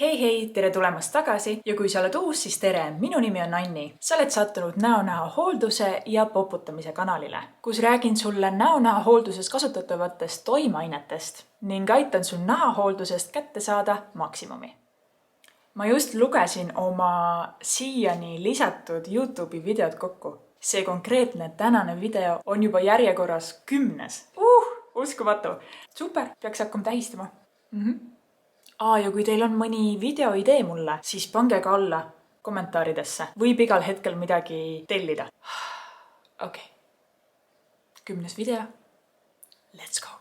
Hei, tere tulemast tagasi ja kui sa oled uus, siis tere, minu nimi on Anni. Sa oled sattunud näonäha hoolduse ja poputamise kanalile, kus räägin sulle näonäha hoolduses kasutatavatest toimeainetest ning aitan sul nähahooldusest kätte saada maksimumi. Ma just lugesin oma siiani lisatud YouTube'i videod kokku. See konkreetne tänane video on juba järjekorras 10. Uskumatu. Super, peaks hakkama tähistama. Ja kui teil on mõni videoidee mulle, siis pange ka alla kommentaaridesse. Võib igal hetkel midagi tellida. Okei. 10. video. Let's go.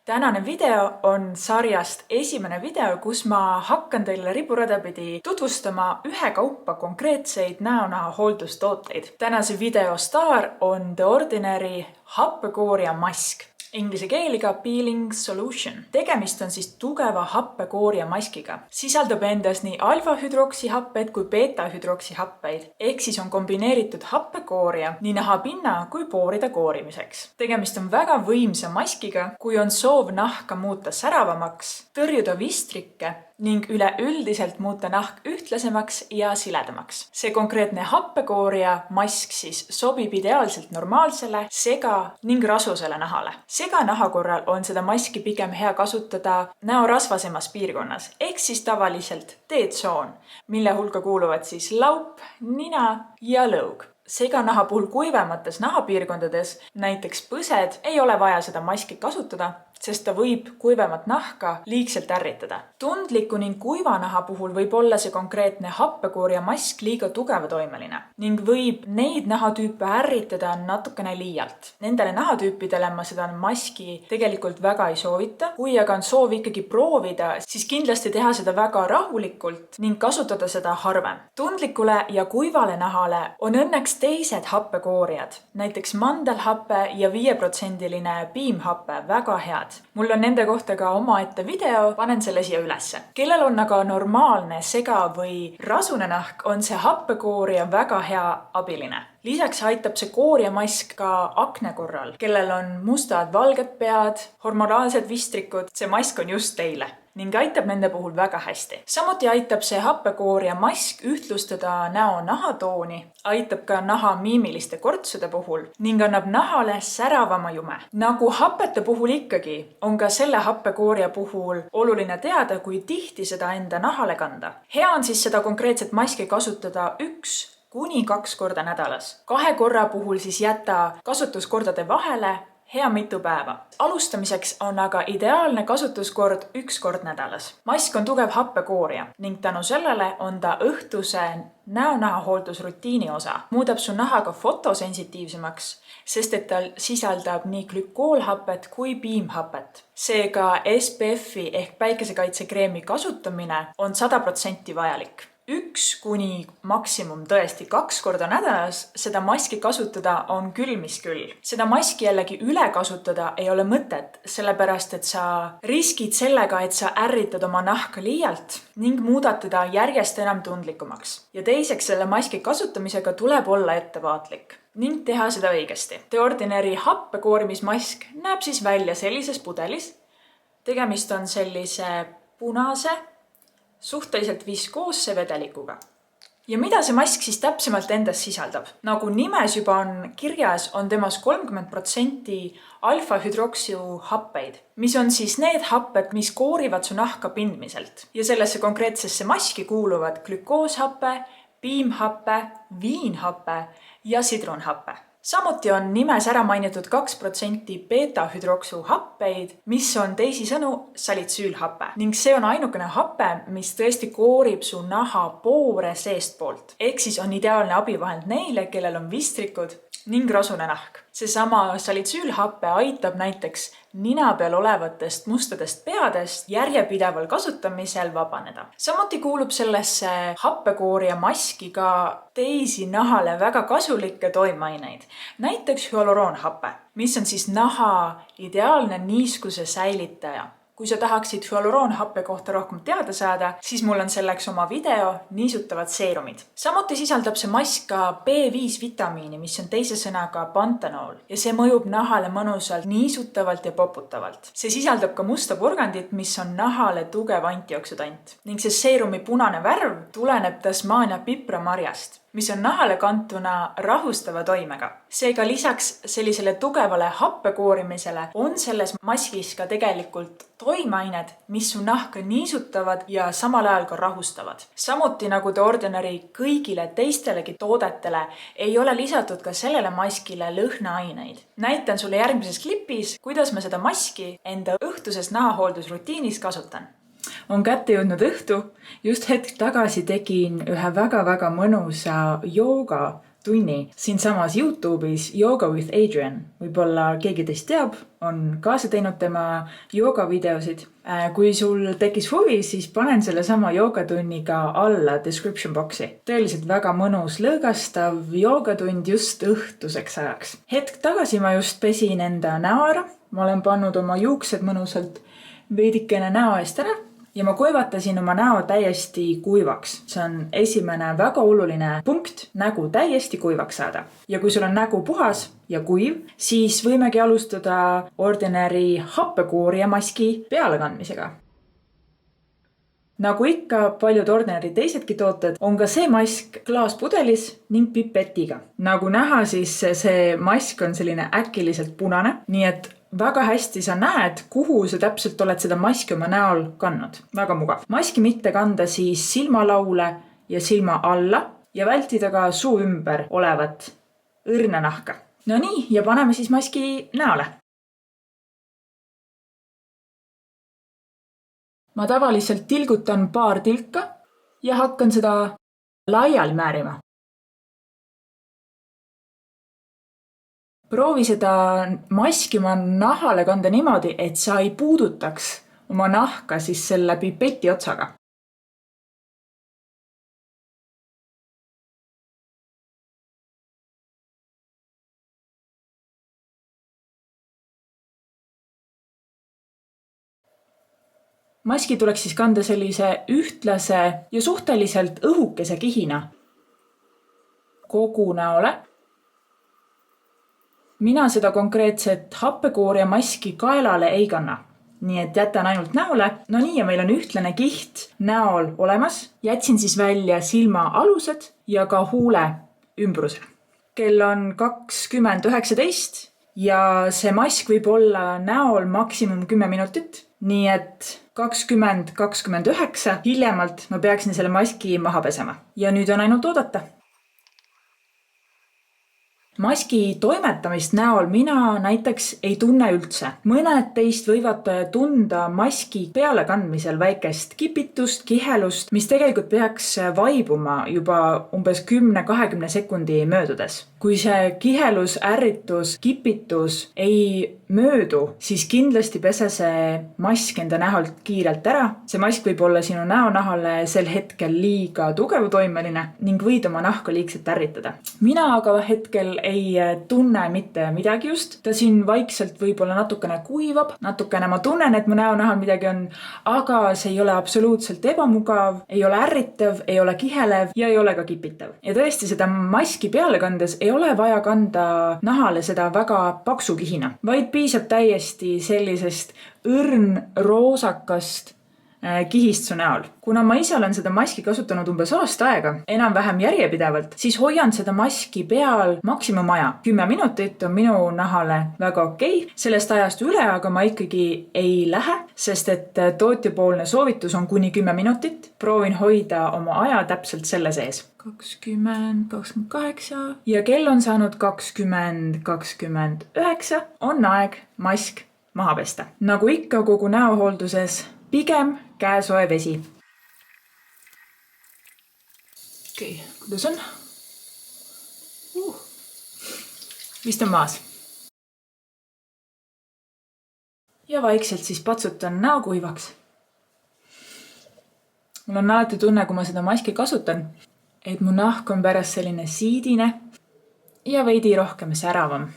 Tänane video on sarjast esimene video, kus ma hakkan teile riburadapidi tutvustama ühekaupa konkreetseid näonäha hooldustooteid. Tänase video staar on The Ordinary happekooria mask. Inglise keeliga peeling solution. Tegemist on siis tugeva happekooria maskiga. Sisaldab endas nii alfa-hüdroksihappeid kui beta-hüdroksihappeid. Ehk siis on kombineeritud happekooria nii nahapinna kui pooride koorimiseks. Tegemist on väga võimsa maskiga, kui on soov nahka muuta säravamaks, tõrjuda vistrikke ning üleüldiselt muuta nahk ühtlasemaks ja siledamaks. See konkreetne happekooria mask siis sobib ideaalselt normaalsele, sega ning rasusele nahale. Sega naha korral on seda maski pigem hea kasutada näo rasvasemas piirkonnas, ehk siis tavaliselt T-tsoon, mille hulka kuuluvad siis laup, nina ja lõug. Sega naha puhul kuivemates nahapiirkondades, näiteks põsed, ei ole vaja seda maski kasutada, sest ta võib kuivemat nahka liigselt ärritada. Tundliku ning kuiva naha puhul võib olla see konkreetne happekooria mask liiga tugevatoimeline ning võib neid nahatüüpe ärritada natukene liialt. Nendele nahatüüpidele ma seda maski tegelikult väga ei soovita. Kui aga on soov ikkagi proovida, siis kindlasti teha seda väga rahulikult ning kasutada seda harvem. Tundlikule ja kuivale nahale on õnneks teised happekooriad, näiteks mandelhappe ja 5% piimhappe väga head. Mul on nende kohta ka omaette video, panen selle siia ülesse. Kellel on aga normaalne, sega või rasune nahk, on see happekooria väga hea abiline. Lisaks aitab see kooriamask ka akne korral, kellel on mustad valged pead, hormonaalsed vistrikud, see mask on just teile ning aitab nende puhul väga hästi. Samuti aitab see happekooria mask ühtlustada näo nahatooni, aitab ka naha miimiliste kortsude puhul ning annab nahale säravama jume. Nagu happete puhul ikkagi, on ka selle happekooria puhul oluline teada, kui tihti seda enda nahale kanda. Hea on siis seda konkreetset maski kasutada 1–2 korda nädalas. 2 korra puhul siis jäta kasutuskordade vahele hea mitu päeva. Alustamiseks on aga ideaalne kasutuskord 1 kord nädalas. Mask on tugev happekooria ning tänu sellele on ta õhtuse näonäha hooldusrutiini osa. Muudab su naha ka fotosensitiivsemaks, sest et tal sisaldab nii glükoolhapet kui piimhapet. Seega SPF-i ehk päikesekaitsekreemi kasutamine on 100% vajalik. 1 kuni maksimum tõesti 2 korda nädalas seda maski kasutada on küll mis küll. Seda maski jällegi üle kasutada ei ole mõtet, sellepärast et sa riskid sellega, et sa ärritad oma nahka liialt ning muudad teda järjest enam tundlikumaks. Ja teiseks selle maski kasutamisega tuleb olla ettevaatlik ning teha seda õigesti. The Ordinary happekoorimismask näeb siis välja sellises pudelis. Tegemist on sellise punase, suhteliselt viskoosse vedelikuga. Ja mida see mask siis täpsemalt endas sisaldab? Nagu nimes juba on kirjas, on temas 30% alfa-hüdroksihappeid, mis on siis need happed, mis koorivad su nahka pindmiselt. Ja sellesse konkreetsesse maski kuuluvad glükooshappe, piimhappe, viinhappe ja sidrunhappe. Samuti on nimes ära mainitud 2% beta-hüdroksuhappeid, mis on teisisõnu salitsüülhappe. Ning see on ainukene happe, mis tõesti koorib su naha poore seestpoolt. Ehk siis on ideaalne abivahend neile, kellel on vistrikud ning rasune nahk. Seesama salitsüülhappe aitab näiteks nina peal olevatest mustadest peadest järjepideval kasutamisel vabaneda. Samuti kuulub sellesse happekooria maski ka teisi nahale väga kasulikke toimeaineid. Näiteks hüaloroonhappe, mis on siis naha ideaalne niiskuse säilitaja. Kui sa tahaksid hüaluroonhappe kohta rohkem teada saada, siis mul on selleks oma video niisutavad seerumid. Samuti sisaldab see mask ka B5 vitamiini, mis on teise sõnaga pantanool ja see mõjub nahale mõnusalt niisutavalt ja poputavalt. See sisaldab ka musta porgandit, mis on nahale tugev antioksüdant ning see seerumi punane värv tuleneb Tasmania pipramarjast, mis on nahale kantuna rahustava toimega. Seega lisaks sellisele tugevale happekoorimisele on selles maskis ka tegelikult toimeained, mis su nahka niisutavad ja samal ajal ka rahustavad. Samuti nagu The Ordinary kõigile teistelegi toodetele ei ole lisatud ka sellele maskile lõhnaaineid. Näitan sulle järgmises klipis, kuidas ma seda maski enda õhtuses nahahooldusrutiinis kasutan. On kätte jõudnud õhtu, just hetk tagasi tegin ühe väga-väga mõnusa joogatunni siinsamas YouTube'is Yoga with Adriene. Võib-olla keegi teist teab, on kaasa teinud tema joogavideosid. Kui sul tekkis huvi, siis panen selle sama joogatunni ka alla description boxi. Tõeliselt väga mõnus lõõgastav joogatund just õhtuseks ajaks. Hetk tagasi ma just pesin enda näo ära. Ma olen pannud oma juuksed mõnusalt veidikene näo eest ära. Ja ma kuivatasin oma näo täiesti kuivaks. See on esimene väga oluline punkt, nägu täiesti kuivaks saada. Ja kui sul on nägu puhas ja kuiv, siis võimegi alustada Ordinary happekoorija maski pealekandmisega. Nagu ikka paljud Ordinary teisedki tooted, on ka see mask klaaspudelis ning pipetiga. Nagu näha, siis see mask on selline äkiliselt punane, nii et väga hästi sa näed, kuhu sa täpselt oled seda maski oma näol kandnud. Väga mugav. Maski mitte kanda siis silmalaule ja silma alla ja vältida ka suu ümber olevat õrna nahka. No nii, ja paneme siis maski näole. Ma tavaliselt tilgutan paar tilka ja hakkan seda laiali määrima. Proovi seda maski oma nahale kanda niimoodi, et sa ei puudutaks oma nahka siis selle pipeti otsaga. Maski tuleks siis kanda sellise ühtlase ja suhteliselt õhukese kihina kogu näole. Mina seda konkreetset happekoorija maski kaelale ei kanna, nii et jätan ainult näole. No nii, ja meil on ühtlane kiht näol olemas. Jätsin siis välja silma alused ja ka huule ümbruse. Kell on 20:19 ja see mask võib olla näol maksimum 10 minutit, nii et 20:29 hiljemalt ma peaksin selle maski maha pesema. Ja nüüd on ainult oodata. Maski toimetamist näol mina näiteks ei tunne üldse. Mõned teist võivad tunda maski pealekandmisel väikest kipitust, kihelust, mis tegelikult peaks vaibuma juba umbes 10-20 sekundi möödudes. Kui see kihelus, ärritus, kipitus ei möödu, siis kindlasti pese see mask enda näolt kiirelt ära. See mask võib olla sinu näonahale sel hetkel liiga tugevtoimeline ning võid oma nahka liigselt ärritada. Mina aga hetkel ei tunne mitte midagi just. Ta siin vaikselt võib-olla natukene kuivab, natukene ma tunnen, et mu näonahal midagi on, aga see ei ole absoluutselt ebamugav, ei ole ärritav, ei ole kihelev ja ei ole ka kipitav. Ja tõesti seda maski peale kandes ei ole vaja kanda nahale seda väga paksu kihina, vaid piisab täiesti sellisest õrn-roosakast kihist su näol. Kuna ma ise olen seda maski kasutanud umbes aasta aega, enam-vähem järjepidevalt, siis hoian seda maski peal maksimumaja. 10 minutit on minu nahale väga okei. Sellest ajast üle aga ma ikkagi ei lähe, sest et tootjapoolne soovitus on kuni 10 minutit. Proovin hoida oma aja täpselt selle sees. 20, 28 ja kell on saanud 20, 29. On aeg mask maha pesta. Nagu ikka kogu näohoolduses, pigem käesoe vesi. Okei, kuidas on? Vist on maas. Ja vaikselt siis patsutan näo kuivaks. Mul on alati tunne, kui ma seda maski kasutan, et mu nahk on pärast selline siidine ja veidi rohkem säravam.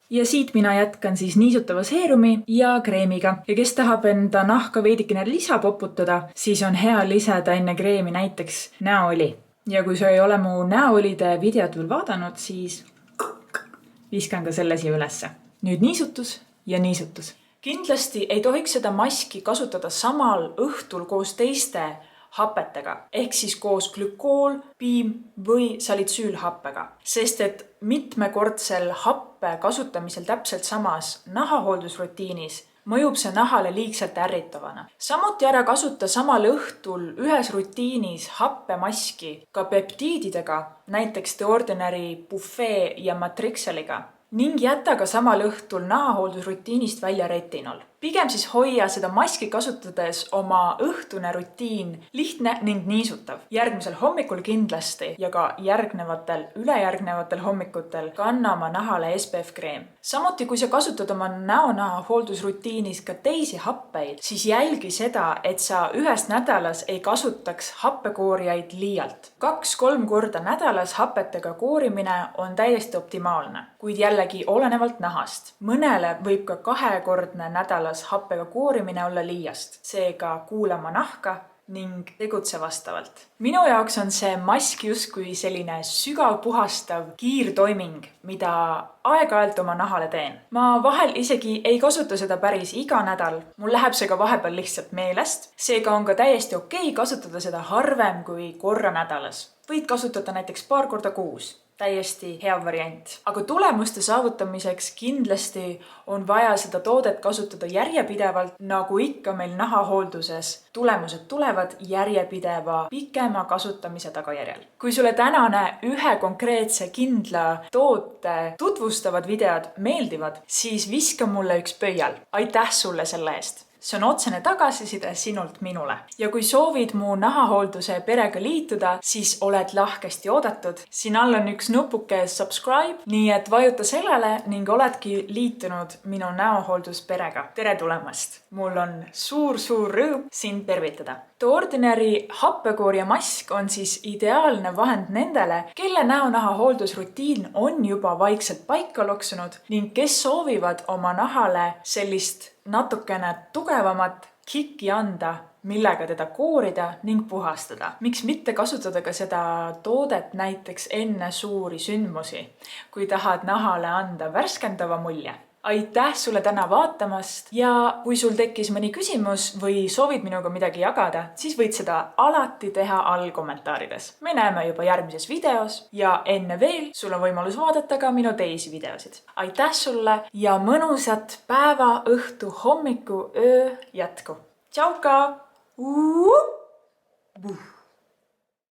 Ja siit mina jätkan siis niisutava seerumi ja kreemiga. Ja kes tahab enda nahka veidikene lisa poputada, siis on hea lisada enne kreemi näiteks näoõli. Ja kui sa ei ole mu näoõlide videot veel vaadanud, siis viskan ka selle siia ülesse. Nüüd niisutus ja niisutus. Kindlasti ei tohiks seda maski kasutada samal õhtul koos teiste hapetega, ehk siis koos glükool, piim või salitsüülhappega, sest et mitmekordsel happe kasutamisel täpselt samas nahahooldusrutiinis mõjub see nahale liigselt ärritavana. Samuti ära kasuta samal õhtul ühes rutiinis happemaski ka peptiididega, näiteks The Ordinary Buffet ja Matrixeliga, ning jäta ka samal õhtul nahahooldusrutiinist välja retinol. Pigem siis hoia seda maski kasutades oma õhtune rutiin lihtne ning niisutav. Järgmisel hommikul kindlasti ja ka ülejärgnevatel hommikutel kanna oma nahale SPF kreem. Samuti, kui sa kasutad oma näonaha hooldusrutiinis ka teisi happeid, siis jälgi seda, et sa ühes nädalas ei kasutaks happekoorijaid liialt. 2-3 korda nädalas hapetega koorimine on täiesti optimaalne, kuid jällegi olenevalt nahast. Mõnele võib ka 2-kordne nädalas happega koorimine olla liiast, seega kuula oma nahka ning tegutse vastavalt. Minu jaoks on see mask justkui selline sügav puhastav kiirtoiming, mida aeg-ajalt oma nahale teen. Ma vahel isegi ei kasuta seda päris iga nädal. Mul läheb see ka vahepeal lihtsalt meelest. Seega on ka täiesti okei kasutada seda harvem kui korra nädalas. Võid kasutada näiteks 2 korda kuus. Täiesti hea variant. Aga tulemuste saavutamiseks kindlasti on vaja seda toodet kasutada järjepidevalt, nagu ikka meil nahahoolduses. Tulemused tulevad järjepideva pikema kasutamise tagajärjel. Kui sulle tänane ühe konkreetse kindla toote tutvustavad videod meeldivad, siis viska mulle üks pöial. Aitäh sulle selle eest! See on otsene tagasiside sinult minule. Ja kui soovid mu nahahoolduse perega liituda, siis oled lahkesti oodatud. Siin all on üks nupuke subscribe, nii et vajuta sellele ning oledki liitunud minu näohooldusperega. Tere tulemast! Mul on suur rõõm sind tervitada. The Ordinary happekoorija mask on siis ideaalne vahend nendele, kelle näonaha hooldusrutiin on juba vaikselt paika loksunud ning kes soovivad oma nahale sellist natukene tugevamat kikki anda, millega teda koorida ning puhastada. Miks mitte kasutada ka seda toodet näiteks enne suuri sündmusi, kui tahad nahale anda värskendava mulje. Aitäh sulle täna vaatamast ja kui sul tekkis mõni küsimus või soovid minuga midagi jagada, siis võid seda alati teha all kommentaarides. Me näeme juba järgmises videos ja enne veel sul on võimalus vaadata ka minu teisi videosid. Aitäh sulle ja mõnusat päeva, õhtu, hommiku, öö jätku. Tšauka!